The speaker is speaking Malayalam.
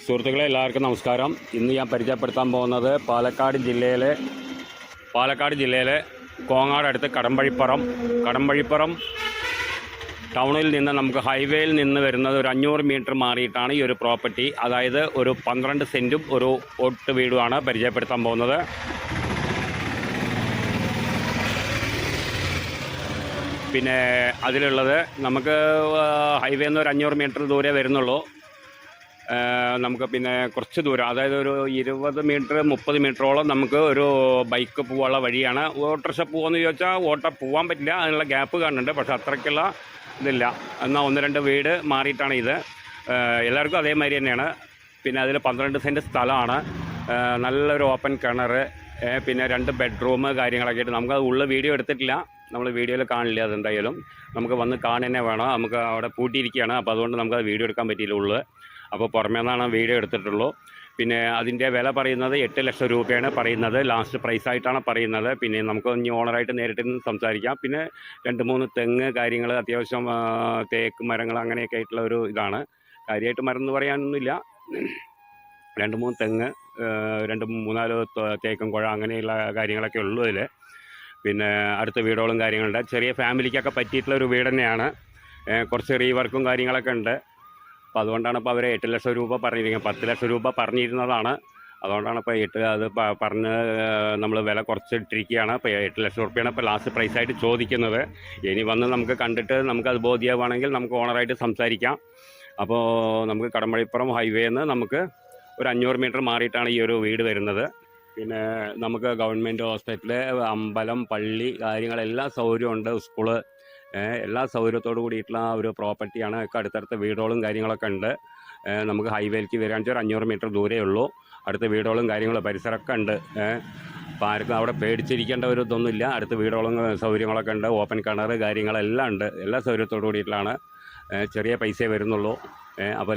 സുഹൃത്തുക്കളെ എല്ലാവർക്കും നമസ്കാരം. ഇന്ന് ഞാൻ പരിചയപ്പെടുത്താൻ പോകുന്നത് പാലക്കാട് ജില്ലയിലെ കോങ്ങാട് അടുത്ത് കടമ്പഴിപ്പുറം ടൗണിൽ നിന്ന് നമുക്ക് ഹൈവേയിൽ നിന്ന് വരുന്നത് ഒരു 500 മീറ്റർ മാറിയിട്ടാണ് ഈ ഒരു പ്രോപ്പർട്ടി. അതായത് ഒരു 12 സെൻറ്റും ഒരു ഒട്ട് വീടുമാണ് പരിചയപ്പെടുത്താൻ പോകുന്നത്. പിന്നെ അതിലുള്ളത് നമുക്ക് ഹൈവേ നിന്ന് ഒരു 500 മീറ്റർ ദൂരെ വരുന്നുള്ളൂ. നമുക്ക് പിന്നെ കുറച്ച് ദൂരം, അതായത് ഒരു 20 മീറ്റർ 30 മീറ്ററോളം നമുക്ക് ഒരു ബൈക്ക് പോകാനുള്ള വഴിയാണ്. ഓട്ടോറിക്ഷ പോകുമെന്ന് ചോദിച്ചാൽ പോകാൻ പറ്റില്ല, അതിനുള്ള ഗ്യാപ്പ് കാണുന്നുണ്ട്. പക്ഷേ അത്രയ്ക്കുള്ള ഇതില്ല. എന്നാൽ 1-2 വീട് മാറിയിട്ടാണ് ഇത്. എല്ലാവർക്കും അതേമാതിരി തന്നെയാണ്. പിന്നെ അതിൽ 12 സെൻറ്റ് സ്ഥലമാണ്. നല്ലൊരു ഓപ്പൺ കിണർ, പിന്നെ 2 ബെഡ്റൂം കാര്യങ്ങളൊക്കെ ആയിട്ട്. നമുക്കത് ഉള്ള വീഡിയോ എടുത്തിട്ടില്ല, നമ്മൾ വീഡിയോയിൽ കാണില്ല. അതെന്തായാലും നമുക്ക് വന്ന് കാണുന്നേ വേണം. നമുക്ക് അവിടെ പൂട്ടിയിരിക്കുകയാണ്, അപ്പോൾ അതുകൊണ്ട് നമുക്കത് വീഡിയോ എടുക്കാൻ പറ്റിയില്ല ഉള്ളത്. അപ്പോൾ പുറമേ നിന്നാണ് വീഡിയോ എടുത്തിട്ടുള്ളൂ. പിന്നെ അതിൻ്റെ വില പറയുന്നത് 8 ലക്ഷം രൂപയാണ് പറയുന്നത്. ലാസ്റ്റ് പ്രൈസായിട്ടാണ് പറയുന്നത്. പിന്നെ നമുക്ക് ഇനി ഓണറായിട്ട് നേരിട്ട് സംസാരിക്കാം. പിന്നെ 2-3 തെങ്ങ് കാര്യങ്ങൾ, അത്യാവശ്യം തേക്ക് മരങ്ങൾ അങ്ങനെയൊക്കെ ആയിട്ടുള്ള ഒരു ഇതാണ്. കാര്യമായിട്ട് മരം എന്ന് പറയാനൊന്നുമില്ല. 2-3 തെങ്ങ്, 2-3-4 തേക്കും കുഴ അങ്ങനെയുള്ള കാര്യങ്ങളൊക്കെ ഉള്ളൂ ഇതിൽ. പിന്നെ അടുത്ത വീടുകളും കാര്യങ്ങളുണ്ട്. ചെറിയ ഫാമിലിക്കൊക്കെ പറ്റിയിട്ടുള്ള ഒരു വീട് തന്നെയാണ്. കുറച്ച് റീവർക്കും കാര്യങ്ങളൊക്കെ ഉണ്ട്. അപ്പോൾ അതുകൊണ്ടാണ് ഇപ്പോൾ അവർ 8 ലക്ഷം രൂപ പറഞ്ഞിരിക്കുന്നത്. 10 ലക്ഷം രൂപ പറഞ്ഞിരുന്നതാണ്. അതുകൊണ്ടാണ് ഇപ്പോൾ അത് പറഞ്ഞ് നമ്മൾ വില കുറച്ചിട്ടിരിക്കുകയാണ്. ഇപ്പോൾ 8 ലക്ഷം രൂപയാണ് ഇപ്പോൾ ലാസ്റ്റ് പ്രൈസായിട്ട് ചോദിക്കുന്നത്. ഇനി വന്ന് നമുക്ക് കണ്ടിട്ട് നമുക്കത് ബോധ്യമാണെങ്കിൽ നമുക്ക് ഓണറായിട്ട് സംസാരിക്കാം. അപ്പോൾ നമുക്ക് കടമ്പഴിപ്പുറം ഹൈവേന്ന് നമുക്ക് ഒരു 500 മീറ്റർ മാറിയിട്ടാണ് ഈ ഒരു വീട് വരുന്നത്. പിന്നെ നമുക്ക് ഗവൺമെൻറ് ഹോസ്പിറ്റല്, അമ്പലം, പള്ളി കാര്യങ്ങളെല്ലാം സൗകര്യമുണ്ട്. സ്കൂള്, എല്ലാ സൗകര്യത്തോടു കൂടിയിട്ടുള്ള ഒരു പ്രോപ്പർട്ടിയാണ്. അടുത്തടുത്ത വീടുകളും കാര്യങ്ങളൊക്കെ ഉണ്ട്. നമുക്ക് ഹൈവേയിലേക്ക് വരികയാണെന്ന് വെച്ചാൽ 500 മീറ്റർ ദൂരേ ഉള്ളൂ. അടുത്ത വീടുകളും കാര്യങ്ങളും പരിസരമൊക്കെ ഉണ്ട്. അപ്പോൾ ആർക്കും അവിടെ പേടിച്ചിരിക്കേണ്ട ഒരു ഇതൊന്നുമില്ല. അടുത്ത വീടുകളും സൗകര്യങ്ങളൊക്കെ ഉണ്ട്. ഓപ്പൺ കിണർ കാര്യങ്ങളെല്ലാം ഉണ്ട്. എല്ലാ സൗകര്യത്തോടു കൂടിയിട്ടുള്ളതാണ്. ചെറിയ പൈസയെ വരുന്നുള്ളൂ. അപ്പോൾ